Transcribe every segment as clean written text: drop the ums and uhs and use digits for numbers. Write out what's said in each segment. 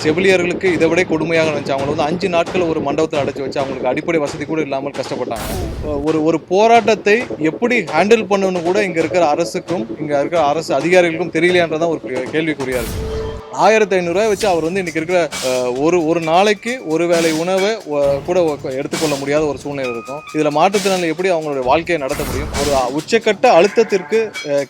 செவிலியர்களுக்கு இதை விட கொடுமையாக நினைச்சு அவங்களை வந்து 5 நாட்கள் ஒரு மண்டபத்தில் அடைச்சி வச்சு அவங்களுக்கு அடிப்படை வசதி கூட இல்லாமல் கஷ்டப்பட்டாங்க. ஒரு ஒரு போராட்டத்தை எப்படி ஹேண்டில் பண்ணணும்னு கூட இங்கே இருக்கிற அரசுக்கும் இங்கே இருக்கிற அரசு அதிகாரிகளுக்கும் தெரியலையான்றதான் ஒரு கேள்விக்குறியா இருக்கு. 1500 ரூபாய் வச்சு அவர் வந்து இன்னைக்கு இருக்கிற ஒரு நாளைக்கு ஒரு வேளை உணவை கூட எடுத்துக்கொள்ள முடியாத ஒரு சூழ்நிலை இருக்கும். இதுல மாற்றுத்திறனாளி எப்படி அவங்களுடைய வாழ்க்கையை நடத்த முடியும்? ஒரு உச்சக்கட்ட அழுத்தத்திற்கு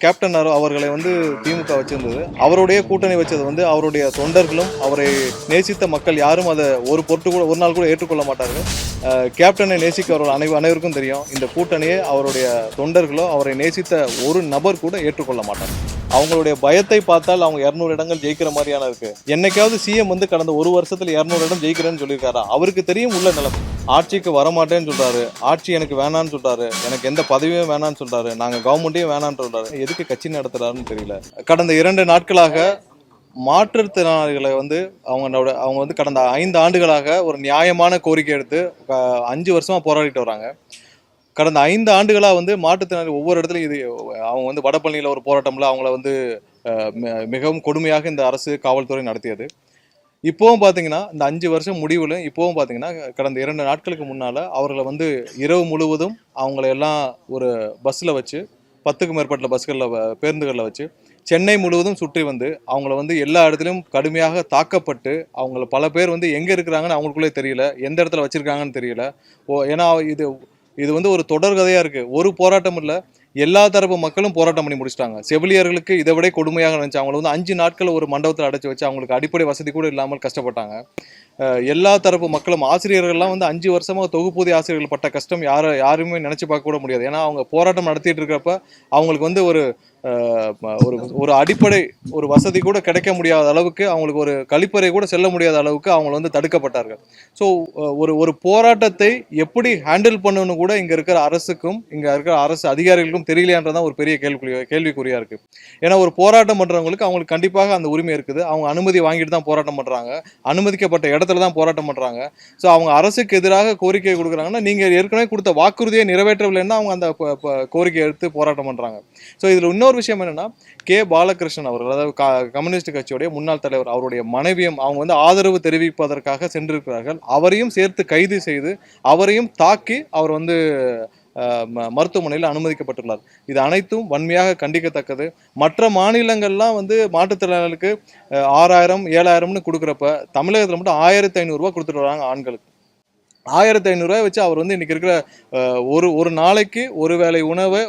கேப்டன் அவர்களை வந்து திமுக வச்சிருந்தது. அவருடைய கூட்டணி வச்சது வந்து அவருடைய தொண்டர்களும் அவரை நேசித்த மக்கள் யாரும் அதை ஒரு நாள் கூட ஏற்றுக்கொள்ள மாட்டார்கள். கேப்டனை நேசிக்கிறவர்கள் அனைவருக்கும் தெரியும். இந்த கூட்டணியை அவருடைய தொண்டர்களோ அவரை நேசித்த ஒரு நபர் கூட ஏற்றுக்கொள்ள மாட்டார். அவங்களுடைய பயத்தை பார்த்தால் அவங்க 200 இடங்கள் ஜெயிக்கிற மாதிரியான இருக்கு. என்னைக்காவது சிஎம் வந்து கடந்த ஒரு வருஷத்துல 200 இடம் ஜெயிக்கிறேன்னு சொல்லியிருக்காரா? அவருக்கு தெரியும் உள்ள நிலைமை. ஆட்சிக்கு வரமாட்டேன்னு சொல்றாரு, ஆட்சி எனக்கு வேணான்னு சொல்றாரு, எனக்கு எந்த பதவியும் வேணான்னு சொல்றாரு, நாங்க கவர்மெண்ட்டையும் வேணான்னு சொல்றாரு. எதுக்கு கட்சி நடத்துறாருன்னு தெரியல. கடந்த 2 நாட்களாக மாற்றுத்திறனாளிகளை வந்து அவங்க வந்து கடந்த 5 ஆண்டுகளாக ஒரு நியாயமான கோரிக்கை எடுத்து 5 வருஷமா போராடிட்டு வராங்க. கடந்த 5 ஆண்டுகளாக வந்து மாற்றுத்திறனாளி ஒவ்வொரு இடத்துலையும் அவங்க வந்து வடபழனியில் ஒரு போராட்டம்ல அவங்கள வந்து மிகவும் கொடுமையாக இந்த அரசு காவல்துறை நடத்தியது. இப்போவும் பார்த்தீங்கன்னா இந்த 5 வருஷம் முடிவில் இப்போவும் பார்த்தீங்கன்னா கடந்த 2 நாட்களுக்கு முன்னால் அவர்களை வந்து இரவு முழுவதும் அவங்கள எல்லாம் ஒரு பஸ்ஸில் வச்சு 10க்கும் மேற்பட்ட பஸ்களில் பேருந்துகளில் வச்சு சென்னை முழுவதும் சுற்றி வந்து அவங்கள வந்து எல்லா இடத்துலையும் கடுமையாக தாக்கப்பட்டு அவங்கள பல பேர் வந்து எங்கே இருக்கிறாங்கன்னு அவங்களுக்குள்ளே தெரியல, எந்த இடத்துல வச்சுருக்காங்கன்னு தெரியல. ஏன்னா இது வந்து ஒரு தொடர்கதையாக இருக்குது. ஒரு போராட்டம் இல்லை, எல்லா தரப்பு மக்களும் போராட்டம் பண்ணி முடிச்சிட்டாங்க. செவிலியர்களுக்கு இதை விட கொடுமையாக நினைச்சு அவங்களை வந்து 5 நாட்கள் ஒரு மண்டபத்தில் அடைச்சி வச்சு அவங்களுக்கு அடிப்படை வசதி கூட இல்லாமல் கஷ்டப்பட்டாங்க. எல்லா தரப்பு மக்களும் ஆசிரியர்கள்லாம் வந்து 5 வருஷமாக தொகுப்பூதிய ஆசிரியர்கள் பட்ட கஷ்டம் யாருமே நினைச்சு பார்க்க கூட முடியாது. ஏன்னா அவங்க போராட்டம் நடத்திட்டு இருக்கிறப்ப அவங்களுக்கு வந்து ஒரு அடிப்படை ஒரு வசதி கூட கிடைக்க முடியாத அளவுக்கு, அவங்களுக்கு ஒரு கழிப்பறை கூட செல்ல முடியாத அளவுக்கு அவங்க வந்து தடுக்கப்பட்டார்கள். ஸோ ஒரு போராட்டத்தை எப்படி ஹேண்டில் பண்ணணும்னு கூட இங்கே இருக்கிற அரசுக்கும் இங்கே இருக்கிற அரசு அதிகாரிகளுக்கும் தெரியலையான்றதான் ஒரு பெரிய கேள்விக்குறியா இருக்கு. ஏன்னா ஒரு போராட்டம் பண்றவங்களுக்கு அவங்களுக்கு கண்டிப்பாக அந்த உரிமை இருக்குது. அவங்க அனுமதி வாங்கிட்டு தான் போராட்டம் பண்றாங்க, அனுமதிக்கப்பட்ட இடத்துல தான் போராட்டம் பண்றாங்க. ஸோ அவங்க அரசுக்கு எதிராக கோரிக்கை கொடுக்குறாங்கன்னா நீங்க ஏற்கனவே கொடுத்த வாக்குறுதியை நிறைவேற்றவில்லைன்னா அவங்க அந்த கோரிக்கை எடுத்து போராட்டம் பண்றாங்க. ஸோ இதுல இன்னொரு விஷயம் என்னன்னா, கே பாலகிருஷ்ணன் அவர்கள், அதாவது கம்யூனிஸ்ட் கட்சியுடைய முன்னாள் தலைவர், அவருடைய மனைவியும் அவங்க வந்து ஆதரவு தெரிவிப்பதற்காக சென்றிருக்கிறார்கள். அவரையும் சேர்த்து கைது செய்து அவரையும் தாக்கி அவர் வந்து மருத்துவமனையில் அனுமதிக்கப்பட்டுள்ளார். இது அனைத்தும் வன்மையாக கண்டிக்கத்தக்கது. மற்ற மாநிலங்கள்லாம் வந்து மாற்றுத்திறனாளிகளுக்கு 6000 7000ன்னு கொடுக்குறப்ப தமிழகத்தில் மட்டும் 1500 ரூபா கொடுத்துட்டு வராங்க ஆண்களுக்கு. 1500 ரூபாய் வச்சு அவர் வந்து இன்னைக்கு இருக்கிற ஒரு நாளைக்கு ஒரு வேளை உணவை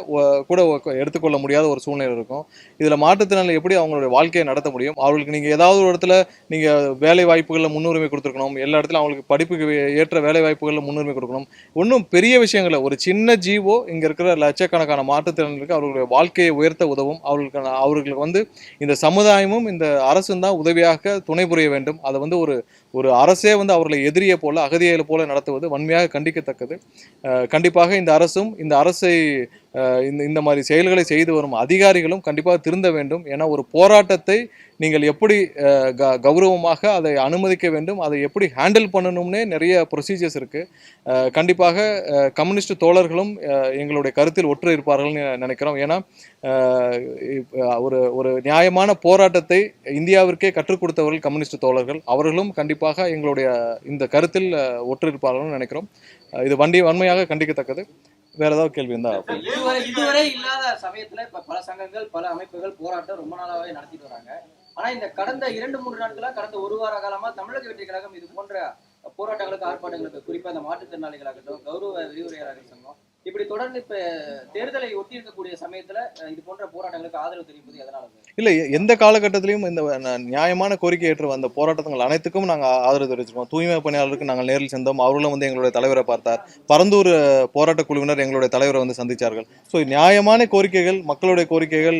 கூட எடுத்துக்கொள்ள முடியாத ஒரு சூழ்நிலை இருக்கும். இதில் மாற்றுத்திறனாளி எப்படி அவங்களுடைய வாழ்க்கையை நடத்த முடியும்? அவர்களுக்கு நீங்கள் ஏதாவது ஒரு இடத்துல நீங்கள் வேலை வாய்ப்புகளில் முன்னுரிமை கொடுத்துருக்கணும். எல்லா இடத்துல அவங்களுக்கு படிப்புக்கு ஏற்ற வேலை வாய்ப்புகளில் முன்னுரிமை கொடுக்கணும். ஒன்றும் பெரிய விஷயங்களை ஒரு சின்ன ஜீவோ இங்கே இருக்கிற லட்சக்கணக்கான மாற்றுத்திறனாளிகளுக்கு அவர்களுடைய வாழ்க்கையை உயர்த்த உதவும். அவர்களுக்கு வந்து இந்த சமுதாயமும் இந்த அரசும் தான் உதவியாக துணை புரிய வேண்டும். அதை வந்து ஒரு அரசே வந்து அவர்களை எதிரியை போல அகதியை போல நடத்துவது வன்மையாக கண்டிக்கத்தக்கது. கண்டிப்பாக இந்த அரசும் இந்த அரசை இந்த மாதிரி செயல்களை செய்து வரும் அதிகாரிகளும் கண்டிப்பாக திருந்த வேண்டும். ஏன்னா ஒரு போராட்டத்தை நீங்கள் எப்படி கௌரவமாக அதை அனுமதிக்க வேண்டும், அதை எப்படி ஹேண்டில் பண்ணணும்னே நிறைய ப்ரொசீஜர்ஸ் இருக்கு. கண்டிப்பாக கம்யூனிஸ்ட் தோழர்களும் எங்களுடைய கருத்தில் ஒற்று இருப்பார்கள்னு நினைக்கிறோம். ஏன்னா ஒரு நியாயமான போராட்டத்தை இந்தியாவிற்கே கற்றுக் கொடுத்தவர்கள் கம்யூனிஸ்ட் தோழர்கள். அவர்களும் கண்டிப்பாக எங்களுடைய இந்த கருத்தில் ஒற்று இருப்பார்கள்னு நினைக்கிறோம். இது வன்மையாக கண்டிக்கத்தக்கது. வேற ஏதாவது கேள்வி இருந்தா? இதுவரை இல்லாத சமயத்துல இப்ப பல சங்கங்கள் பல அமைப்புகள் போராட்டம் ரொம்ப நாளாவே நடத்திட்டு வராங்க. ஆனா இந்த கடந்த 2-3 நாட்களா, கடந்த ஒரு வார காலமா தமிழக வெற்றி கழகம் இது போன்ற போராட்டங்களுக்கு ஆர்ப்பாட்டங்களுக்கு, குறிப்பா இந்த மாற்றுத்திறனாளிகளாகட்டும், கௌரவ விரிவுரையாளர்கள் சங்கம், இப்படி தொடர்ந்து இப்ப தேர்தலை ஒட்டி இருக்கக்கூடிய சமயத்துல இது போன்ற போராட்டங்களுக்கு ஆதரவு தெரிவிப்பது எதனால? இல்லை, எந்த காலகட்டத்திலையும் இந்த நியாயமான கோரிக்கை ஏற்று வந்த போராட்டங்கள் அனைத்துக்கும் நாங்கள் ஆதரவு தெரிவிச்சிருக்கோம். தூய்மை பணியாளருக்கு நாங்கள் நேரில் சென்றோம். அவர்களும் வந்து எங்களுடைய தலைவரை பார்த்தார். பரந்தூர் போராட்ட குழுவினர் எங்களுடைய தலைவரை வந்து சந்தித்தார்கள். ஸோ நியாயமான கோரிக்கைகள், மக்களுடைய கோரிக்கைகள்,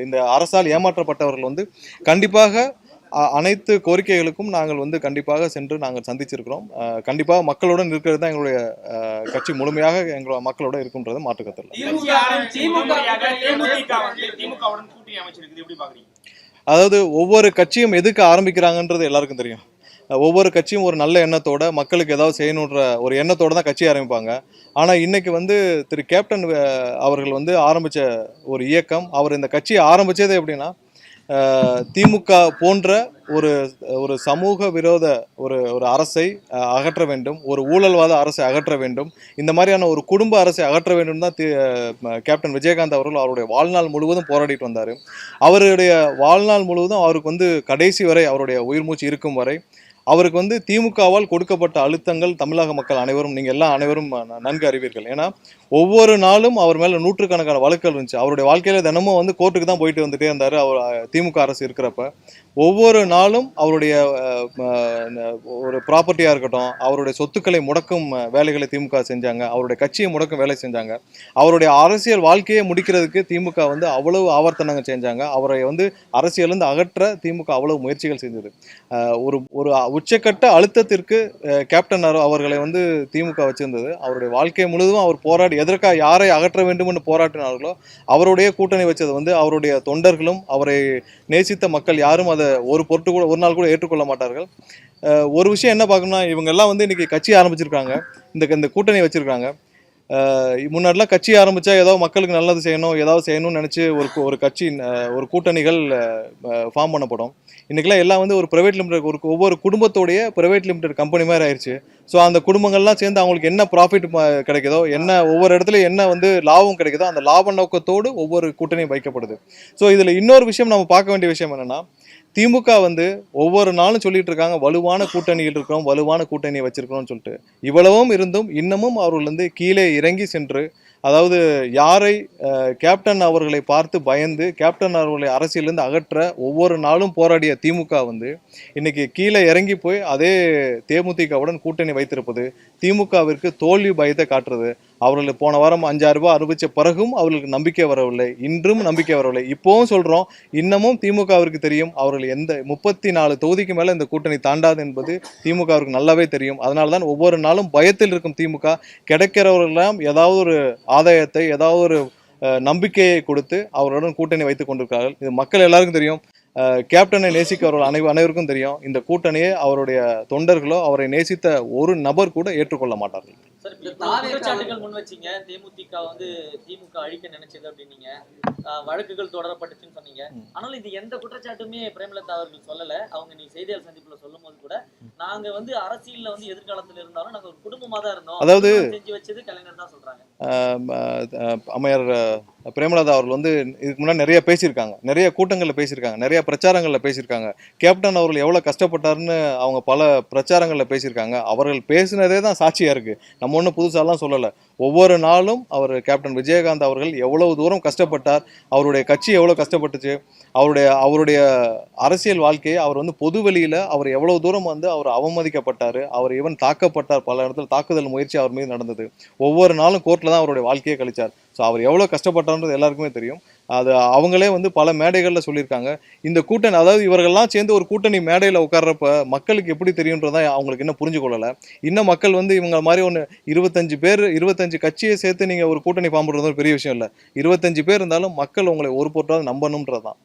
இந்த அரசால் ஏமாற்றப்பட்டவர்கள் வந்து கண்டிப்பாக அனைத்து கோரிக்கைகளுக்கும் நாங்கள் வந்து கண்டிப்பாக சென்று நாங்கள் சந்திச்சிருக்கிறோம். கண்டிப்பாக மக்களுடன் இருக்கிறது தான் எங்களுடைய கட்சி முழுமையாக எங்களோட மக்களோட இருக்குன்றது மாற்றுக்கத்தில். அதாவது ஒவ்வொரு கட்சியும் எதுக்கு ஆரம்பிக்கிறாங்கன்றது எல்லாருக்கும் தெரியும். ஒவ்வொரு கட்சியும் ஒரு நல்ல எண்ணத்தோட மக்களுக்கு ஏதாவது செய்யணுன்ற ஒரு எண்ணத்தோட தான் கட்சி ஆரம்பிப்பாங்க. ஆனால் இன்னைக்கு வந்து திரு கேப்டன் அவர்கள் வந்து ஆரம்பித்த ஒரு இயக்கம், அவர் இந்த கட்சியை ஆரம்பித்ததே எப்படின்னா, திமுக போன்ற ஒரு ஒரு சமூக விரோத ஒரு ஒரு அரசை அகற்ற வேண்டும், ஒரு ஊழல்வாத அரசை அகற்ற வேண்டும், இந்த மாதிரியான ஒரு குடும்ப அரசை அகற்ற வேண்டும் தான் கேப்டன் விஜயகாந்த் அவர்கள் அவருடைய வாழ்நாள் முழுவதும் போராடிட்டு வந்தார். அவருடைய வாழ்நாள் முழுவதும் அவருக்கு வந்து கடைசி வரை அவருடைய உயிர் மூச்சு இருக்கும் வரை அவருக்கு வந்து திமுகவால் கொடுக்கப்பட்ட அழுத்தங்கள் தமிழக மக்கள் அனைவரும், நீங்கள் எல்லாம் அனைவரும் நன்கு அறிவீர்கள். ஏன்னா ஒவ்வொரு நாளும் அவர் மேலே நூற்றுக்கணக்கான வழக்குகள் இருந்துச்சு. அவருடைய வாழ்க்கையில் தினமும் வந்து கோர்ட்டுக்கு தான் போயிட்டு வந்துட்டே இருந்தார். அவர் திமுக அரசு இருக்கிறப்ப ஒவ்வொரு நாளும் அவருடைய ஒரு ப்ராப்பர்ட்டியாக இருக்கட்டும், அவருடைய சொத்துக்களை முடக்கும் வேலைகளை திமுக செஞ்சாங்க, அவருடைய கட்சியை முடக்கும் வேலை செஞ்சாங்க, அவருடைய அரசியல் வாழ்க்கையை முடிக்கிறதுக்கு திமுக வந்து அவ்வளவு ஆவர்த்தனங்கள் செஞ்சாங்க. அவரை வந்து அரசியலிருந்து அகற்ற திமுக அவ்வளவு முயற்சிகள் செஞ்சது. ஒரு ஒரு உச்சக்கட்ட அழுத்தத்திற்கு கேப்டன் அவர்களை வந்து திமுக வச்சிருந்தது. அவருடைய வாழ்க்கை முழுவதும் அவர் போராடி எதற்காக யாரை அகற்ற வேண்டும் என்று போராட்டினார்களோ அவருடைய கூட்டணி வச்சது வந்து அவருடைய தொண்டர்களும் அவரை நேசித்த மக்கள் யாரும் அதை ஒரு பொருட்டு கூட ஒரு நாள் கூட ஏற்றுக்கொள்ள மாட்டார்கள். ஒரு விஷயம் என்ன பார்க்கணும்னா, இவங்க எல்லாம் வந்து இன்னைக்கு கட்சி ஆரம்பிச்சிருக்காங்க, இந்த கூட்டணி வச்சிருக்காங்க. முன்னாடிலாம் கட்சி ஆரம்பித்தா ஏதோ மக்களுக்கு நல்லது செய்யணும், ஏதாவது செய்யணும்னு நினச்சி ஒரு கட்சி ஒரு கூட்டணிகள் ஃபார்ம் பண்ணப்படும். இன்றைக்கெலாம் எல்லாம் வந்து ஒரு ப்ரைவேட் லிமிடெட், ஒவ்வொரு குடும்பத்தோடைய ப்ரைவேட் லிமிடெட் கம்பெனி மாதிரி ஆயிடுச்சு. ஸோ அந்த குடும்பங்கள்லாம் சேர்ந்து அவங்களுக்கு என்ன ப்ராஃபிட் கிடைக்குதோ, என்ன ஒவ்வொரு இடத்துலையும் என்ன வந்து லாபம் கிடைக்குதோ அந்த லாப நோக்கத்தோடு ஒவ்வொரு கூட்டணியும் வைக்கப்படுது. ஸோ இதில் இன்னொரு விஷயம் நம்ம பார்க்க வேண்டிய விஷயம் என்னென்னா, திமுக வந்து ஒவ்வொரு நாளும் சொல்லிட்டு இருக்காங்க வலுவான கூட்டணியில் இருக்கிறோம், வலுவான கூட்டணியை வச்சிருக்கிறோம்னு சொல்லிட்டு. இவ்வளவும் இருந்தும் இன்னமும் அவர்கள் வந்து கீழே இறங்கி சென்று, அதாவது யாரை கேப்டன் அவர்களை பார்த்து பயந்து கேப்டன் அவர்களை அரசியலிருந்து அகற்ற ஒவ்வொரு நாளும் போராடிய திமுக வந்து இன்னைக்கு கீழே இறங்கி போய் அதே தேமுதிகவுடன் கூட்டணி வைத்திருப்பது திமுகவிற்கு தோல்வி பயத்தை காட்டுறது. அவர்களுக்கு போன வாரம் 5,000 ரூபாய் அனுபவிச்ச பிறகும் அவர்களுக்கு நம்பிக்கை வரவில்லை, இன்றும் நம்பிக்கை வரவில்லை. இப்போவும் சொல்றோம், இன்னமும் திமுகவிற்கு தெரியும் அவர்கள் எந்த 34 தொகுதிக்கு மேல இந்த கூட்டணி தாண்டாது என்பது திமுகவிற்கு நல்லாவே தெரியும். அதனால்தான் ஒவ்வொரு நாளும் பயத்தில் இருக்கும் திமுக கிடைக்கிறவர்களெல்லாம் ஏதாவது ஒரு ஆதாயத்தை, ஏதாவது ஒரு நம்பிக்கையை கொடுத்து அவருடன் கூட்டணி வைத்துக் கொண்டிருக்கிறார்கள். இது மக்கள் எல்லாருக்கும் தெரியும். கேப்டனை நேசிக்கிறவர்கள் அனைவருக்கும் தெரியும். இந்த கூட்டணியை அவருடைய தொண்டர்களோ அவரை நேசித்த ஒரு நபர் கூட ஏற்றுக்கொள்ள மாட்டார்கள். குற்றச்சாட்டுகள் முன் வச்சீங்க, தேமுதிக வந்து திமுக அழிக்க நினைச்சது அப்படின்னீங்க, வழக்குகள் தொடரப்பட்டுச்சுன்னு சொன்னீங்க. ஆனாலும் இது எந்த குற்றச்சாட்டுமே பிரேமலதா அவர்கள் சொல்லல. அவங்க நீ செய்தியாளர் சந்திப்புல சொல்லும் போது கூட நாங்க வந்து அரசியல்ல வந்து எதிர்காலத்துல இருந்தாலும் நாங்க ஒரு குடும்பமா தான் இருந்தோம், அதாவது செஞ்சு வச்சது கலைஞர் தான் சொல்றாங்க. அம்மையார் பிரேமலதா அவர்கள் வந்து இதுக்கு முன்னாடி நிறைய பேசியிருக்காங்க, நிறைய கூட்டங்களில் பேசியிருக்காங்க, நிறைய பிரச்சாரங்களில் பேசியிருக்காங்க. கேப்டன் அவர்கள் எவ்வளோ கஷ்டப்பட்டாருன்னு அவங்க பல பிரச்சாரங்களில் பேசியிருக்காங்க. அவர்கள் பேசினதே தான் சாட்சியாக இருக்குது. நம்ம ஒன்றும் புதுசாலாம் சொல்லலை. ஒவ்வொரு நாளும் அவர் கேப்டன் விஜயகாந்த் அவர்கள் எவ்வளவு தூரம் கஷ்டப்பட்டார், அவருடைய கட்சி எவ்வளோ கஷ்டப்பட்டுச்சு, அவருடைய அரசியல் வாழ்க்கையை அவர் வந்து பொது வெளியில் அவர் எவ்வளவு தூரம் வந்து அவர் அவமதிக்கப்பட்டார், அவர் ஈவன் தாக்கப்பட்டார், பல இடத்துல தாக்குதல் முயற்சி அவர் மீது நடந்தது. ஒவ்வொரு நாளும் கோர்ட்டில் தான் அவருடைய வாழ்க்கையை கழிச்சார். ஸோ அவர் எவ்வளோ கஷ்டப்பட்டார்ன்றது எல்லாருக்குமே தெரியும். அது அவங்களே வந்து பல மேடைகளில் சொல்லியிருக்காங்க. இந்த கூட்டணி, அதாவது இவர்கள்லாம் சேர்ந்து ஒரு கூட்டணி மேடையில் உட்கார்றப்ப மக்களுக்கு எப்படி தெரியுன்றதான் அவங்களுக்கு இன்னும் புரிஞ்சு கொள்ளலை. இன்னும் மக்கள் வந்து இவங்க மாதிரி ஒன்று 25 கட்சியை சேர்த்து நீங்கள் ஒரு கூட்டணி ஃபார்ம் பண்ணுறது ஒரு பெரிய விஷயம் இல்லை. 25 பேர் இருந்தாலும் மக்கள் உங்களை ஒரு பொருட்டாவது நம்பணுன்றது தான்.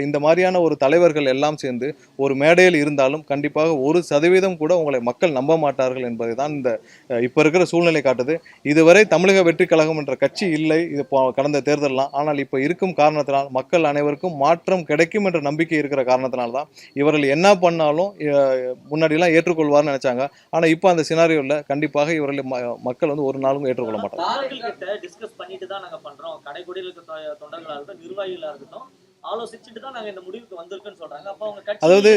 இந்த மாதிரியான ஒரு தலைவர்கள் எல்லாம் சேர்ந்து ஒரு மேடையில் இருந்தாலும் கண்டிப்பாக 1% கூட உங்களை மக்கள் நம்ப மாட்டார்கள் என்பதை தான் இந்த இப்போ இருக்கிற சூழ்நிலை காட்டுது. இதுவரை தமிழக வெற்றி கழகம் என்ற கட்சி இல்லை இது கடந்த தேர்தலாம். ஆனால் இப்போ இருக்கும் காரணத்தினால் மக்கள் அனைவருக்கும் மாற்றம் கிடைக்கும் என்ற நம்பிக்கை இருக்கிற காரணத்தினால்தான் இவர்கள் என்ன பண்ணாலும் முன்னாடிலாம் ஏற்றுக்கொள்வார்னு நினைச்சாங்க. ஆனா இப்போ அந்த சினாரியோல கண்டிப்பாக இவர்கள் மக்கள் வந்து ஒரு நாளும் ஏற்றுக்கொள்ள மாட்டாங்க. டிஸ்கஸ் பண்ணிட்டு தான் நாங்க பண்றோம், கடைக்குடியில் இருக்க தொண்டர்களா இருக்கட்டும், நிர்வாகிகளா இருக்கட்டும், ஆலோசிச்சுட்டு தான் நாங்க இந்த முடிவுக்கு வந்திருக்குன்னு சொல்றாங்க. அப்ப அவங்க கட்சி, அதாவது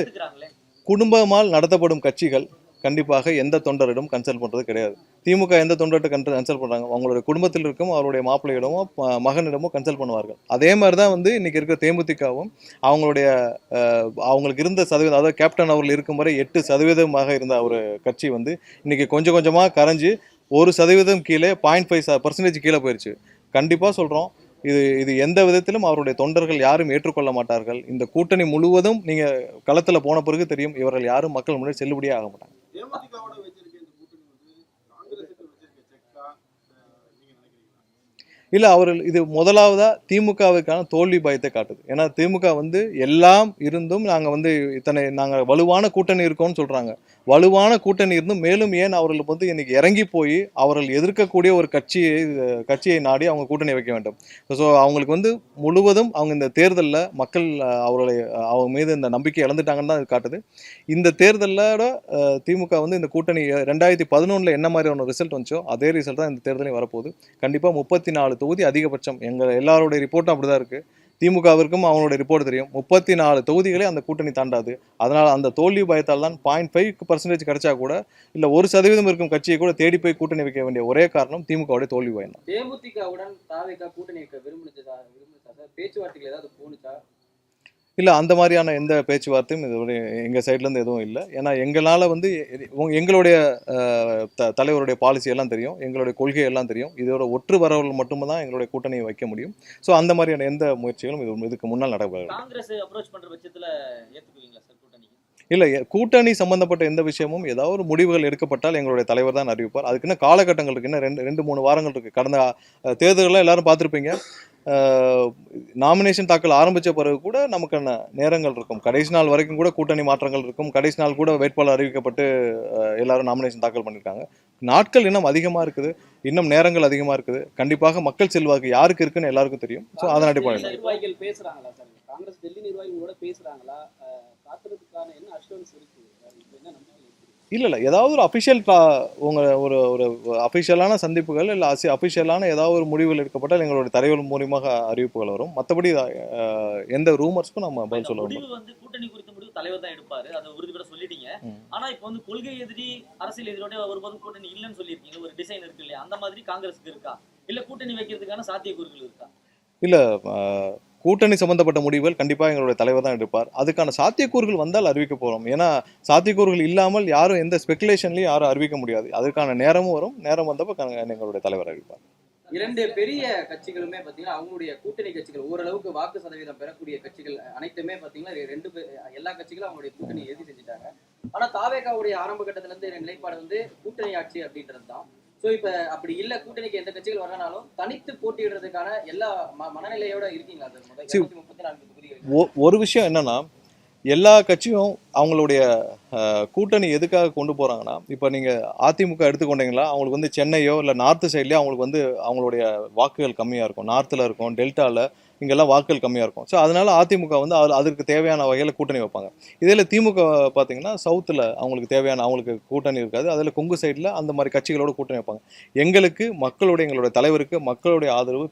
குடும்பமால் நடத்தப்படும் கட்சிகள் கண்டிப்பாக எந்த தொண்டரிடம் கன்சல்ட் பண்ணுறது கிடையாது. திமுக எந்த தொண்டர்கிட்ட கன்சல்ட் பண்ணுறாங்க, அவங்களுடைய குடும்பத்தில் இருக்கும் அவருடைய மாப்பிள்ளையிடமோ மகனிடமோ கன்சல்ட் பண்ணுவார்கள். அதே மாதிரி தான் வந்து இன்றைக்கி இருக்கிற தேமுதிகவும் அவங்களுக்கு இருந்த சதவீதம், அதாவது கேப்டன் அவர்கள் இருக்கும் வரை 8% இருந்த ஒரு கட்சி வந்து இன்றைக்கி கொஞ்சம் கொஞ்சமாக கரைஞ்சி 1% கீழே 0.5% கீழே போயிடுச்சு. கண்டிப்பாக சொல்கிறோம், இது எந்த விதத்திலும் அவருடைய தொண்டர்கள் யாரும் ஏற்றுக்கொள்ள மாட்டார்கள். இந்த கூட்டணி முழுவதும் நீங்க களத்துல போன பிறகு தெரியும், இவர்கள் யாரும் மக்கள் முன்னாடி செல்லுபடியே ஆக மாட்டாங்க. இல்லை அவர்கள் இது முதலாவதா திமுகவுக்கான தோல்வி பயத்தை காட்டுது. ஏன்னா திமுக வந்து எல்லாம் இருந்தும் நாங்கள் வலுவான கூட்டணி இருக்கோம்னு சொல்றாங்க. வலுவான கூட்டணி இருந்தும் மேலும் ஏன் அவர்கள் வந்து இன்னைக்கு இறங்கி போய் அவர்கள் எதிர்க்கக்கூடிய ஒரு கட்சியை நாடி அவங்க கூட்டணி வைக்க வேண்டும். ஸோ அவங்களுக்கு வந்து முழுவதும் அவங்க இந்த தேர்தலில் மக்கள் அவங்க மீது இந்த நம்பிக்கை இழந்துட்டாங்கன்னு தான் இது காட்டுது. இந்த தேர்தலோட திமுக வந்து இந்த கூட்டணி 2011 என்ன மாதிரியான ரிசல்ட் வந்துச்சோ அதே ரிசல்ட் தான் இந்த தேர்தலையும் வரப்போகுது. கண்டிப்பாக 34 தொகுதி அதிகபட்சம். எங்கள் எல்லாருடைய ரிப்போர்ட்டும் அப்படி தான் இருக்குது. திமுகவிற்கும் அவங்களுடைய ரிப்போர்ட் தெரியும். 34 தொகுதிகளே அந்த கூட்டணி தாண்டாது. அதனால் அந்த தோல்வி பயத்தால் தான் 0.5% கிடைச்சா கூட இல்லை 1% இருக்கும் கட்சியை கூட தேடி போய் கூட்டணி வைக்க வேண்டிய ஒரே காரணம் திமுகவுடைய தோல்வி பயம் தான். தேமுதிகவுடன் தாவேகா கூட்டணி வைக்க விரும்புச்சா பேச்சுவார்த்தைகள் ஏதாவது போனுச்சா? இல்லை அந்த மாதிரியான எந்த பேச்சுவார்த்தையும் இது எங்கள் சைட்லேருந்து எதுவும் இல்லை. ஏன்னா எங்களால் வந்து எங்களுடைய தலைவருடைய பாலிசி எல்லாம் தெரியும், எங்களுடைய கொள்கை எல்லாம் தெரியும். இதோட ஒற்று வரவர்கள் மட்டுமே தான் எங்களுடைய கூட்டணியை வைக்க முடியும். ஸோ அந்த மாதிரியான எந்த முயற்சிகளும் இதுக்கு முன்னால் நடைபெறவில்லை. காங்கிரஸ் அப்ரோச் பண்ணுற பட்சத்தில் ஏற்றுக்குவீங்களா சார் கூட்டணி? இல்லை கூட்டணி சம்பந்தப்பட்ட எந்த விஷயமும் ஏதாவது ஒரு முடிவுகள் எடுக்கப்பட்டால் எங்களுடைய தலைவர் தான் அறிவிப்பார். அதுக்குன்னு காலகட்டங்கள் இருக்குது. இன்னும் 2-3 வாரங்கள் இருக்குது. கடந்த தேர்தலில் எல்லாரும் பார்த்துருப்பீங்க. நாமினேஷன் தாக்கல் ஆரம்பித்த பிறகு கூட நமக்கான நேரங்கள் இருக்கும். கடைசி நாள் வரைக்கும் கூட கூட்டணி மாற்றங்கள் இருக்கும். கடைசி நாள் கூட வேட்பாளர் அறிவிக்கப்பட்டு எல்லாரும் நாமினேஷன் தாக்கல் பண்ணியிருக்காங்க. நாட்கள் இன்னும் அதிகமாக இருக்குது, இன்னும் நேரங்கள் அதிகமாக இருக்குது. கண்டிப்பாக மக்கள் செல்வாக்கு யாருக்கு இருக்குன்னு எல்லாருக்கும் தெரியும். ஸோ அதன் அடிப்படையில் நிர்வாகிகள் பேசுறாங்களா சார்? காங்கிரஸ் டெல்லி நிர்வாகிகளோட பேசுறாங்களா? காத்துறதுக்கான என்ன அஷ்யூரன்ஸ் இருக்கு? இல்லை ஏதாவது ஒரு அஃபிஷியல் ஒரு ஒரு அஃபிஷியலான சந்திப்புகள் இல்லை அஃபிஷியலான ஏதாவது ஒரு முடிவுகள் எடுக்கப்பட்டால் எங்களுடைய தலைவர் மூலியமாக அறிவிப்புகள் வரும். மற்றபடி எந்த ரூமர்ஸ்க்கும் நம்ம பதில் சொல்ல முடிவு வந்து கூட்டணி குறித்த முடிவு தலைவர் தான் எடுப்பாரு. அதை உறுதிபட சொல்லிட்டீங்க. ஆனா இப்போ வந்து கொள்கை எதிரி அரசியல் எதிரோட ஒருபோதும் கூட்டணி இல்லைன்னு சொல்லியிருக்கீங்க. ஒரு டிசைன் இருக்கு இல்லையா, அந்த மாதிரி காங்கிரஸுக்கு இருக்கா? இல்ல கூட்டணி வைக்கிறதுக்கான சாத்தியக்கூறுகள் இருக்கா? இல்லை கூட்டணி சம்பந்தப்பட்ட முடிவுகள் கண்டிப்பாக எங்களுடைய தலைவர் தான் எடுப்பார். அதுக்கான சாத்தியக்கூறுகள் வந்தால் அறிவிக்க போகிறோம். ஏன்னா சாத்தியக்கூறுகள் இல்லாமல் யாரும் எந்த ஸ்பெகுலேஷன்லையும் யாரும் அறிவிக்க முடியாது. அதுக்கான நேரமும் வரும். நேரம் வந்தப்போ எங்களுடைய தலைவர் அறிவிப்பார். 2 பெரிய கட்சிகளுமே பார்த்தீங்கன்னா அவங்களுடைய கூட்டணி கட்சிகள் ஓரளவுக்கு வாக்கு சதவீதம் பெறக்கூடிய கட்சிகள் அனைத்துமே பார்த்தீங்கன்னா எல்லா கட்சிகளும் அவங்களுடைய கூட்டணி எதிர்த்து செஞ்சுட்டாங்க. ஆனால் தாவேகாவுடைய ஆரம்ப கட்டத்திலேருந்து நிலைப்பாடு வந்து கூட்டணி ஆட்சி அப்படின்றது தான். ஸோ இப்போ அப்படி இல்லை, கூட்டணிக்கு எந்த கட்சிகள் வரனாலும் தனித்து போட்டியிடுறதுக்கான எல்லா மனநிலையோட இருக்கீங்களா? ஒரு விஷயம் என்னன்னா, எல்லா கட்சியும் அவங்களுடைய கூட்டணி எதுக்காக கொண்டு போகிறாங்கன்னா, இப்போ நீங்கள் அதிமுக எடுத்துக்கொண்டீங்களா, அவங்களுக்கு வந்து சென்னையோ இல்லை நார்த்து சைட்லேயோ அவங்களுக்கு வந்து அவங்களுடைய வாக்குகள் கம்மியாக இருக்கும். நார்த்தில் இருக்கும், டெல்டாவில் இங்கெல்லாம் வாக்குகள் கம்மியாக இருக்கும். ஸோ அதனால் அதிமுக வந்து அதற்கு தேவையான வகையில் கூட்டணி வைப்பாங்க. இதில் திமுக பார்த்தீங்கன்னா சவுத்தில் அவங்களுக்கு கூட்டணி இருக்காது. அதில் கொங்கு சைடில் அந்த மாதிரி கட்சிகளோட கூட்டணி வைப்பாங்க. எங்களுடைய தலைவருக்கு மக்களுடைய ஆதரவு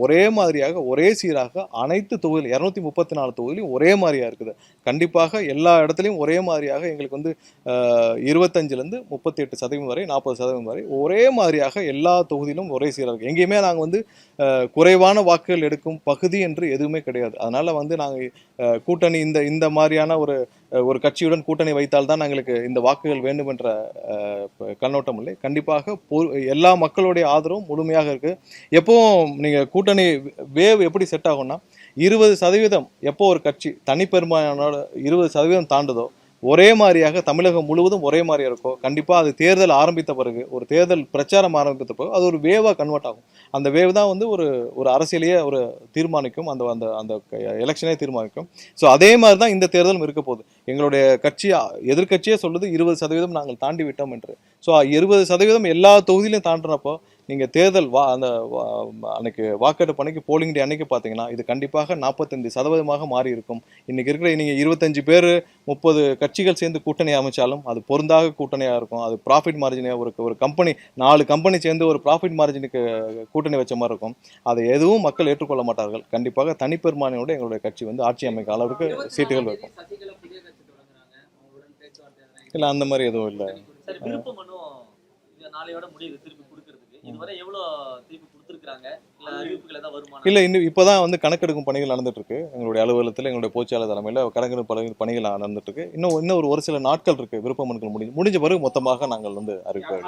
ஒரே மாதிரியாக ஒரே சீராக அனைத்து தொகுதியில் 234 தொகுதியிலும் ஒரே மாதிரியாக இருக்குது. கண்டிப்பாக எல்லா இடத்துலையும் ஒரே மாதிரியாக எங்களுக்கு வந்து 25% 38% வரை 40% வரை ஒரே மாதிரியாக எல்லா தொகுதியிலும் ஒரே சீராக இருக்குது. எங்கேயுமே நாங்கள் வந்து குறைவான வாக்குகள் எடுக்கும் பகுதி என்று எதுவுமே கிடையாது. அதனால வந்து நாங்கள் கூட்டணி இந்த மாதிரியான ஒரு கட்சியுடன் கூட்டணி வைத்தால்தான் எங்களுக்கு இந்த வாக்குகள் வேண்டும் என்ற கண்ணோட்டம் இல்லை. கண்டிப்பாக எல்லா மக்களுடைய ஆதரவும் முழுமையாக இருக்கு. எப்பவும் நீங்க கூட்டணி வேவ் எப்படி செட் ஆகும்னா 20% எப்போ ஒரு கட்சி தனிப்பெரும்பாலானோட 20% தாண்டுதோ ஒரே மாதிரியாக தமிழகம் முழுவதும் ஒரே மாதிரியாக இருக்கும். கண்டிப்பாக அது தேர்தல் ஆரம்பித்த பிறகு ஒரு தேர்தல் பிரச்சாரம் ஆரம்பித்த பிறகு அது ஒரு வேவாக கன்வெர்ட் ஆகும். அந்த வேவ் தான் வந்து ஒரு அரசியலையே தீர்மானிக்கும், அந்த எலெக்ஷனே தீர்மானிக்கும். ஸோ அதே மாதிரி தான் இந்த தேர்தலும் இருக்க போகுது. எங்களுடைய எதிர்கட்சியே சொல்லுது 20% நாங்கள் தாண்டி விட்டோம் என்று. ஸோ 20% எல்லா தொகுதியிலையும் தாண்டினப்போ நீங்கள் தேர்தல் அன்னைக்கு வாக்கெடுப்பு அன்னைக்கு போலிங் டே அன்னைக்கு பார்த்தீங்கன்னா இது கண்டிப்பாக 45% மாறி இருக்கும். இன்னைக்கு இருக்கிற நீங்கள் 25 பேர் 30 கட்சிகள் சேர்ந்து கூட்டணி அமைச்சாலும் அது பொருந்தாக கூட்டணியாக இருக்கும். அது ப்ராஃபிட் மார்ஜினாக ஒரு கம்பெனி 4 கம்பெனி சேர்ந்து ஒரு ப்ராஃபிட் மார்ஜினுக்கு கூட்டணி வச்ச மாதிரி இருக்கும். அதை எதுவும் மக்கள் ஏற்றுக்கொள்ள மாட்டார்கள். கண்டிப்பாக தனிப்பெரும்பான்மையோட எங்களுடைய கட்சி வந்து ஆட்சி அமைக்க அளவுக்கு சீட்டுகள் இருக்கும். இல்லை அந்த மாதிரி எதுவும் இல்லை. இல்லை இன்னும் இப்போதான் வந்து கணக்கெடுக்கும் பணிகள் நடந்துட்டு இருக்கு. எங்களுடைய அலுவலகத்தில் எங்களுடைய பொதுச்செயலாளர் தலைமையில் கணக்கெடுப்பு பணிகள் நடந்துட்டு இருக்கு. இன்னும் ஒரு சில நாட்கள் இருக்கு. விருப்ப மனுக்கள் முடிஞ்ச பிறகு மொத்தமாக நாங்கள் வந்து அறிவிப்போம்.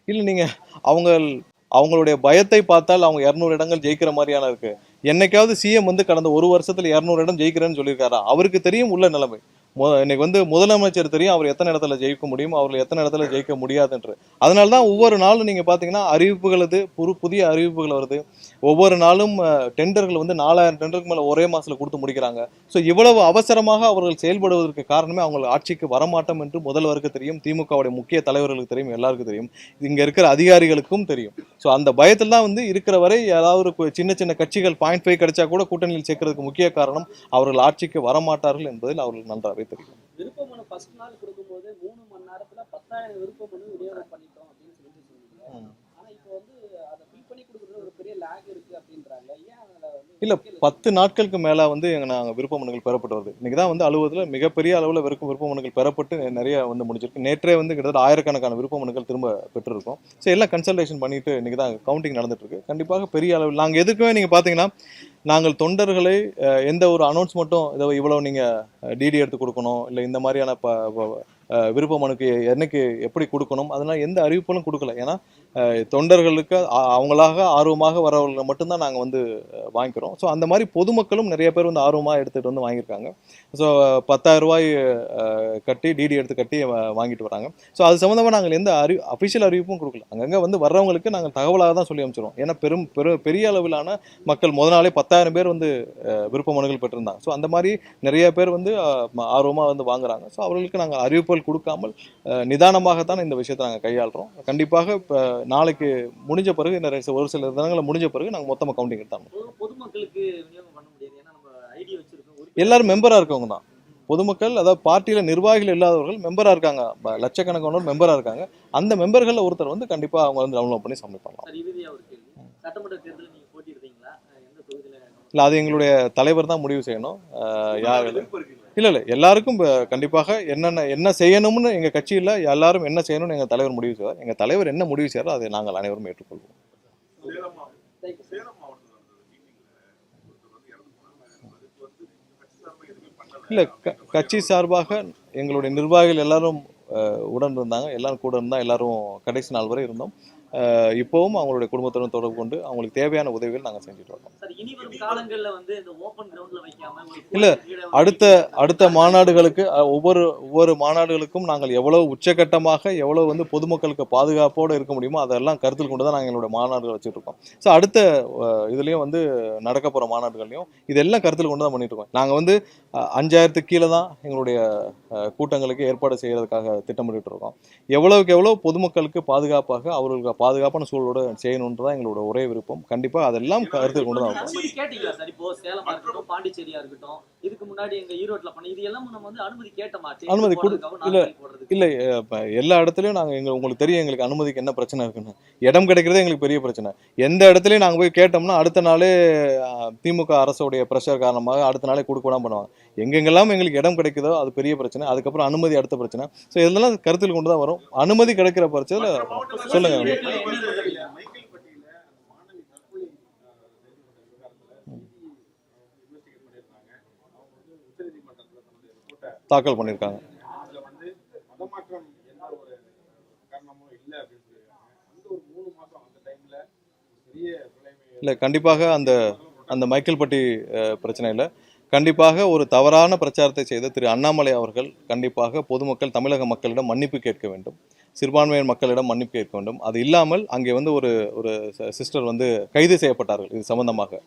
இல்லை நீங்க அவங்களுடைய பயத்தை பார்த்தால் அவங்க 200 இடங்கள் ஜெயிக்கிற மாதிரியான இருக்கு. என்னைக்காவது சிஎம் வந்து கடந்த 1 வருஷத்துல 200 இடம் ஜெயிக்கிறேன்னு சொல்லியிருக்காரா? அவருக்கு தெரியும் உள்ள நிலைமை. இன்னைக்கு வந்து முதலமைச்சர் தெரியும் அவர் எத்தனை இடத்துல ஜெயிக்க முடியும், அவர்கள் எத்தனை இடத்துல ஜெயிக்க முடியாதுன்று. அதனால தான் ஒவ்வொரு நாளும் நீங்கள் பார்த்தீங்கன்னா அறிவிப்புகள் அது புதிய அறிவிப்புகள் வருது. ஒவ்வொரு நாளும் டெண்டர்கள் வந்து 4000 டெண்டருக்கு மேலே ஒரே மாதத்தில் கொடுத்து முடிக்கிறாங்க. ஸோ இவ்வளவு அவசரமாக அவர்கள் செயல்படுவதற்கு காரணமே அவங்க ஆட்சிக்கு வரமாட்டோம் என்று முதல்வருக்கு தெரியும், திமுகவுடைய முக்கிய தலைவர்களுக்கு தெரியும், எல்லாருக்கும் தெரியும், இங்கே இருக்கிற அதிகாரிகளுக்கும் தெரியும். ஸோ அந்த பயத்தில் தான் வந்து இருக்கிற வரை ஏதாவது ஒரு சின்ன சின்ன கட்சிகள் 0.5 கிடைச்சா கூட கூட்டணியில் சேர்க்கறதுக்கு முக்கிய காரணம் அவர்கள் ஆட்சிக்கு வரமாட்டார்கள் என்பதில் அவர்கள் நன்றாகவே தெரியும். விருப்ப மனு ஃபர்ஸ்ட் நாள் கொடுக்கும்போது 3 மணி நேரத்துல 10,000 விருப்ப மனு விநியோகம் பண்ணிட்டோம் அப்படின்னு சொன்னீங்க. ஆனா இப்போ வந்து அதை ஃபில் பண்ணி கொடுக்குறது ஒரு பெரிய லேக் இருக்கு அப்படின்றாங்க. ஏன் அதுல வந்து இல்லை 10 நாட்களுக்கு மேலே வந்து நாங்கள் விருப்ப மனுக்கள் பெறப்பட்டு வருது. இன்றைக்கி தான் வந்து அலுவலகத்தில் மிகப்பெரிய அளவில் விருப்ப மனுக்கள் பெறப்பட்டு நிறைய வந்து முடிஞ்சிருக்கு. நேற்றே வந்து கிட்டத்தட்ட 1000கணக்கான விருப்ப மனுக்கள் திரும்ப பெற்றிருக்கோம். ஸோ எல்லாம் கன்சல்டேஷன் பண்ணிட்டு இன்றைக்கி தான் கவுண்டிங் நடந்துட்டுருக்கு. கண்டிப்பாக பெரிய அளவில் நாங்கள் எதுக்குமே நீங்கள் பார்த்தீங்கன்னா நாங்கள் தொண்டர்களை எந்த ஒரு அனௌன்ஸ்மெண்ட்டும் இவ்வளோ நீங்கள் டிடி எடுத்து கொடுக்கணும், இல்லை இந்த மாதிரியான விருப்ப மனுக்கு என்னைக்கு எப்படி கொடுக்கணும், அதனால் எந்த அறிவிப்புகளும் கொடுக்கல. ஏன்னா தொண்டர்களுக்கு அவங்களாக ஆர்வமாக வரவங்களை மட்டும்தான் நாங்கள் வந்து வாங்கிக்கிறோம். ஸோ அந்த மாதிரி பொதுமக்களும் நிறைய பேர் வந்து ஆர்வமாக எடுத்துகிட்டு வந்து வாங்கியிருக்காங்க. ஸோ 10,000 ரூபாய் கட்டி டிடி எடுத்து கட்டி வாங்கிட்டு வராங்க. ஸோ அது சம்மந்தமாக நாங்கள் எந்த அஃபிஷியல் அறிவிப்பும் கொடுக்கல. அங்கங்கே வந்து வர்றவங்களுக்கு நாங்கள் தகவலாக தான் சொல்லி அனுப்பிச்சிடுவோம். ஏன்னா பெரிய அளவிலான மக்கள் முதல் நாளே 10,000 பேர் வந்து விருப்ப மனுக்கள் பெற்றிருந்தாங்க. ஸோ அந்த மாதிரி நிறைய பேர் வந்து ஆர்வமாக வந்து வாங்குறாங்க. ஸோ அவர்களுக்கு நாங்கள் அறிவிப்புகள் கொடுக்காமல் நிதானமாகத்தான் இந்த விஷயத்தை நாங்கள் கையாளுறோம். கண்டிப்பாக இப்போ நாளைக்கு முடிஞ்ச பிறகு ஒரு சில தினங்களை முடிஞ்ச பிறகு நாங்கள் மொத்தமாக கவுண்டிங் எடுத்தாங்க. பொதுமக்களுக்கு விநியோகம் பண்ண முடியாது, ஏன்னா நம்ம ஐடி வச்சிருக்கோம். எல்லாரும் மெம்பராக இருக்கவங்க தான் பொதுமக்கள், அதாவது பார்ட்டியில் நிர்வாகிகள் இல்லாதவர்கள் மெம்பராக இருக்காங்க, லட்சக்கணக்கானோர் மெம்பராக இருக்காங்க. அந்த மெம்பர்களில் ஒருத்தர் வந்து கண்டிப்பாக அவங்க வந்து டவுன்லோட் பண்ணி சப்மிட் பண்ணலாம். இறுதியாக ஒரு கேள்வி, சட்டமன்ற தேர்தலில் நீங்க போட்டியிடுறீங்களா? எந்த தொகுதியில்? இல்லை, அது எங்களுடைய தலைவர் தான் முடிவு செய்யணும். யார் இல்லை எல்லாருக்கும் கண்டிப்பாக என்ன செய்யணும்னு எங்கள் கட்சியில் எல்லாரும் என்ன செய்யணும்னு எங்கள் தலைவர் முடிவு செய்வார். எங்கள் தலைவர் என்ன முடிவு செய்கிறாரோ அதை நாங்கள் அனைவரும் ஏற்றுக்கொள்வோம். இல்லை கட்சி சார்பாக எங்களுடைய நிர்வாகிகள் எல்லாரும் உடன் இருந்தாங்க, எல்லாரும் கூட இருந்தால் எல்லாரும் கடைசி நாள் வரை இருந்தோம். இப்போவும் அவங்களுடைய குடும்பத்துடன் தொடர்பு கொண்டு அவங்களுக்கு தேவையான உதவிகள் நாங்கள் செஞ்சுட்டு வரோம். இல்லை அடுத்த மாநாடுகளுக்கு ஒவ்வொரு மாநாடுகளுக்கும் நாங்கள் எவ்வளவு உச்சகட்டமாக எவ்வளவு வந்து பொதுமக்களுக்கு பாதுகாப்போடு இருக்க முடியுமோ அதெல்லாம் கருத்தில் கொண்டு தான் நாங்கள் எங்களுடைய மாநாடுகள் வச்சுட்டு இருக்கோம். ஸோ அடுத்த இதுலேயும் வந்து நடக்க போகிற மாநாடுகள்லையும் இதெல்லாம் கருத்தில் கொண்டு தான் பண்ணிட்டு இருக்கோம். நாங்கள் வந்து 5000க்கு கீழே தான் எங்களுடைய கூட்டங்களுக்கு ஏற்பாடு செய்யறதுக்காக திட்டமிட்டு இருக்கோம். எவ்வளவுக்கு எவ்வளோ பொதுமக்களுக்கு பாதுகாப்பாக அவர்களுக்கு பாதுகாப்பான சூழலோடு செய்யணுன்றதான் எங்களோட ஒரே விருப்பம். கண்டிப்பாக அதெல்லாம் கருத்தில் கொண்டு தான் கேட்டீங்களா சார்? இப்போ சேலமா இருக்கட்டும், பாண்டிச்சேரியா இருக்கட்டும், இதுக்கு முன்னாடி எங்க ஈரோட்ல பண்ண இது எல்லாம் நம்ம வந்து அனுமதி கேட்ட மாட்டோம். அனுமதி இல்லை எல்லா இடத்துலையும் நாங்கள் உங்களுக்கு தெரியும் எங்களுக்கு அனுமதிக்கு என்ன பிரச்சனை இருக்குன்னு. இடம் கிடைக்கிறதே எங்களுக்கு பெரிய பிரச்சனை. எந்த இடத்துலையும் நாங்கள் போய் கேட்டோம்னா அடுத்த நாளே திமுக அரசுடைய ப்ரெஷர் காரணமாக அடுத்த நாளே கொடுக்கலாம் பண்ணுவாங்க. எங்கெங்கெல்லாம் எங்களுக்கு இடம் கிடைக்குதோ அது பெரிய பிரச்சனை. அதுக்கப்புறம் அனுமதி அடுத்த பிரச்சனை. ஸோ இதெல்லாம் கருத்தில் கொண்டு தான் வரும். அனுமதி கிடைக்கிற பட்சத்தில் சொல்லுங்க. தாக்கல் பண்ணியிருக்காங்க. இல்லை கண்டிப்பாக அந்த மைக்கேல்பட்டி பிரச்சனையில் கண்டிப்பாக ஒரு தவறான பிரச்சாரத்தை செய்த திரு அண்ணாமலை அவர்கள் கண்டிப்பாக பொதுமக்கள் தமிழக மக்களிடம் மன்னிப்பு கேட்க வேண்டும், சிறுபான்மையினர் மக்களிடம் மன்னிப்பு கேட்க வேண்டும். அது இல்லாமல் அங்கே வந்து ஒரு சிஸ்டர் வந்து கைது செய்யப்பட்டார்கள் இது சம்பந்தமாக.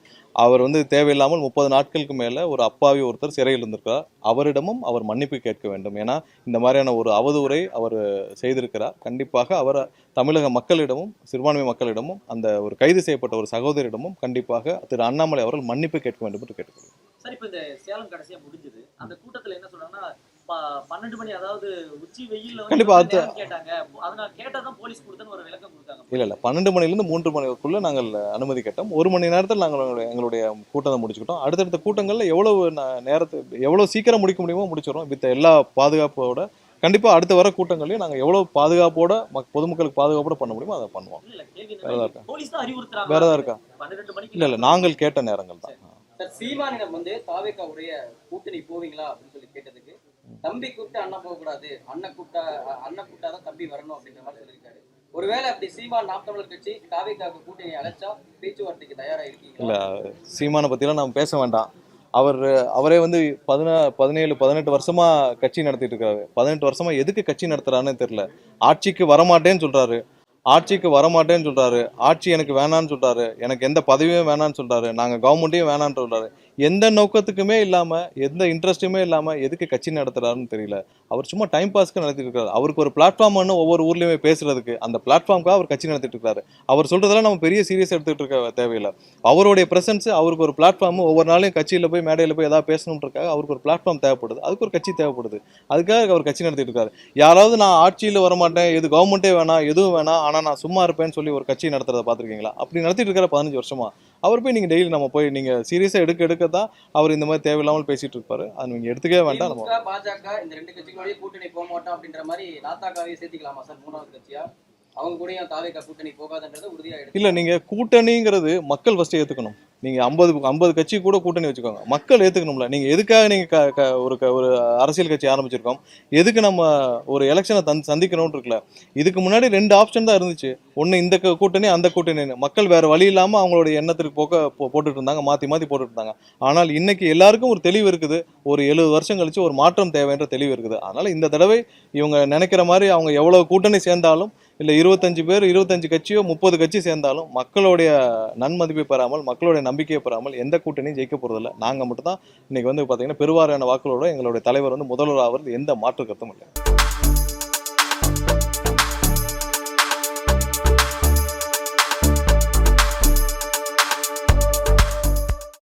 அவர் வந்து தேவையில்லாமல் 30 நாட்களுக்கு மேலே ஒரு அப்பாவி ஒருத்தர் சிறையில் இருந்திருக்கிறார். அவரிடமும் அவர் மன்னிப்பு கேட்க வேண்டும். ஏன்னா இந்த மாதிரியான ஒரு அவதூறை அவர் செய்திருக்கிறார். கண்டிப்பாக அவர் தமிழக மக்களிடமும் சிறுபான்மை மக்களிடமும் அந்த ஒரு கைது செய்யப்பட்ட ஒரு சகோதரியிடமும் கண்டிப்பாக திரு அண்ணாமலை அவர்கள் மன்னிப்பு கேட்க வேண்டும் என்று கேட்டுக்கொள்கிறேன். சார், இப்போ இந்த சேலம் கடைசியா முடிஞ்சது, அந்த கூட்டத்தில் என்ன சொல்றாங்கன்னா 12 மணி, அதாவது உச்சி வெயில்ல கண்டிப்பா கேட்டாங்க, அதனால கேட்டாதான் போலீஸ் கொடுத்தன்னு ஒரு விளக்கம் கொடுத்தாங்க. இல்ல 12 மணிலிருந்து 3 மணிக்குள்ள நாங்கள் அனுமதி கேட்டோம். 1 மணி நேரத்தில் நாங்கள் எங்களுடைய கூட்டத்தை முடிச்சுக்கிட்டோம். அடுத்தடுத்த கூட்டங்கள்ல எவ்வளவு சீக்கிரம் முடிக்க முடியுமோ முடிச்சிடறோம். வித் எல்லா பாதுகாப்போட கண்டிப்பா அடுத்த வர கூட்டங்களையும் நாங்கள் எவ்வளவு பாதுகாப்போட பொதுமக்களுக்கு பாதுகாப்போட பண்ண முடியுமோ அதை பண்ணுவோம். வேற ஏதாவது இருக்கா? இல்ல நாங்கள் கேட்ட நேரங்கள் தான். சீமானிடம் வந்து தாவேகாவுடைய கூட்டணி போவீங்களா அப்படின்னு சொல்லி கேட்டதுக்கு, தம்பி கூப்பிட்டு அண்ணன் போக கூடாது, அண்ணன் கூப்பிட்டாதான் தம்பி வரணும் அப்படின்ற மாதிரி சொல்லியிருக்காரு. ஒருவேளை அப்படி சீமான் நாம் தமிழர் கட்சி தாவேகாவுக்கு கூட்டணி அழைச்சா பேச்சுவார்த்தைக்கு தயாரா இருக்கீங்க? இல்ல சீமானை பத்திலாம் நாம் பேச வேண்டாம். அவரே வந்து 17 வருஷமா கட்சி நடத்திட்டு இருக்காரு. 18 வருஷமா எதுக்கு கட்சி நடத்துறாருன்னு தெரியல. ஆட்சிக்கு வரமாட்டேன்னு சொல்றாரு. ஆட்சி எனக்கு வேணான்னு சொல்றாரு. எனக்கு எந்த பதவியும் வேணான்னு சொல்றாரு. நாங்க கவர்மெண்ட்டையும் வேணான்னு சொல்றாரு. எந்த நோக்கத்துக்குமே இல்லாம, எந்த இன்ட்ரெஸ்ட்டுமே இல்லாம எதுக்கு கட்சி நடத்துறாருன்னு தெரியல. அவர் சும்மா டைம் பாஸ்க்கு நடத்திட்டு இருக்காரு. அவருக்கு ஒரு பிளாட்ஃபார்ம் ஒன்று ஒவ்வொரு ஊர்லயுமே பேசுறதுக்கு, அந்த பிளாட்ஃபார்முக்காக அவர் கட்சி நடத்திட்டு இருக்காரு. அவர் சொல்றதெல்லாம் நம்ம பெரிய சீரியஸ் எடுத்துட்டு இருக்க தேவையில்லை. அவருடைய பிரசன்ஸ், அவருக்கு ஒரு பிளாட்ஃபார்ம், ஒவ்வொரு நாளையும் கட்சியில போய் மேடையில போய் ஏதாவது பேசணுன்றக்காக அவருக்கு ஒரு பிளாட்ஃபார்ம் தேவைப்படுது. அதுக்கு ஒரு கட்சி தேவைப்படுது. அதுக்காக அவர் கட்சி நடத்திட்டு இருக்காரு. யாராவது நான் ஆட்சியில் வரமாட்டேன், எது கவர்மெண்ட்டே வேணாம், எதுவும் வேணாம், ஆனா நான் சும்மா இருப்பேன்னு சொல்லி ஒரு கட்சி நடத்துறத பார்த்துருக்கீங்களா? அப்படி நடத்திட்டு இருக்கிற 15 வருஷமா அவர் போய் நீங்க டெய்லி நம்ம போய் நீங்க சீரியஸா எடுக்க தான் அவர் இந்த மாதிரி தேவையில்லாமல் பேசிட்டு இருப்பாரு. அது நீங்க எடுத்துக்கவே வேண்டாம். நம்ம திமுக, பாஜக இந்த 2 கட்சிகளோடய கூட்டணி போக மாட்டோம் அப்படின்ற மாதிரி நாத்தாக்காவே சேர்த்திக்கலாமா சார் 3வது கட்சியா? அவங்க கூட தாவேகா கூட்டணி போகாதுன்றது உறுதியா எடுத்து இல்ல, நீங்க கூட்டணிங்கிறது மக்கள் ஃபர்ஸ்ட் ஏத்துக்கணும். நீங்க 50 கட்சி கூட கூட்டணி வச்சுக்கோங்க, மக்கள் ஏத்துக்கணும்ல. நீங்க எதுக்காக நீங்க ஒரு அரசியல் கட்சி ஆரம்பிச்சிருக்கோம், எதுக்கு நம்ம ஒரு எலெக்ஷனை சந்திக்கணும்னு இருக்குல்ல. இதுக்கு முன்னாடி 2 ஆப்ஷன் தான் இருந்துச்சு. ஒண்ணு இந்த கூட்டணி, அந்த கூட்டணி. மக்கள் வேற வழி இல்லாம அவங்களுடைய எண்ணத்திற்கு போட்டுட்டு இருந்தாங்க, மாத்தி போட்டுட்டு இருந்தாங்க. ஆனால் இன்னைக்கு எல்லாருக்கும் ஒரு தெளிவு இருக்குது. ஒரு 70 வருஷம் கழிச்சு ஒரு மாற்றம் தேவைன்ற தெளிவு இருக்குது. அதனால இந்த தடவை இவங்க நினைக்கிற மாதிரி அவங்க எவ்வளவு கூட்டணி சேர்ந்தாலும், இல்ல 25 கட்சியோ 30 கட்சி சேர்ந்தாலும் மக்களுடைய நன்மதிப்பை பெறாமல், மக்களுடைய நம்பிக்கையை பெறாமல் எந்த கூட்டணியும் ஜெயிக்க போறதில்லை. நாங்க மட்டும் தான் இன்னைக்கு வந்து பாத்தீங்கன்னா பெருவாரியான வாக்குகளோட எங்களுடைய தலைவர் வந்து முதல்வர் ஆகிறது எந்த மாற்று கருத்தும் இல்லை.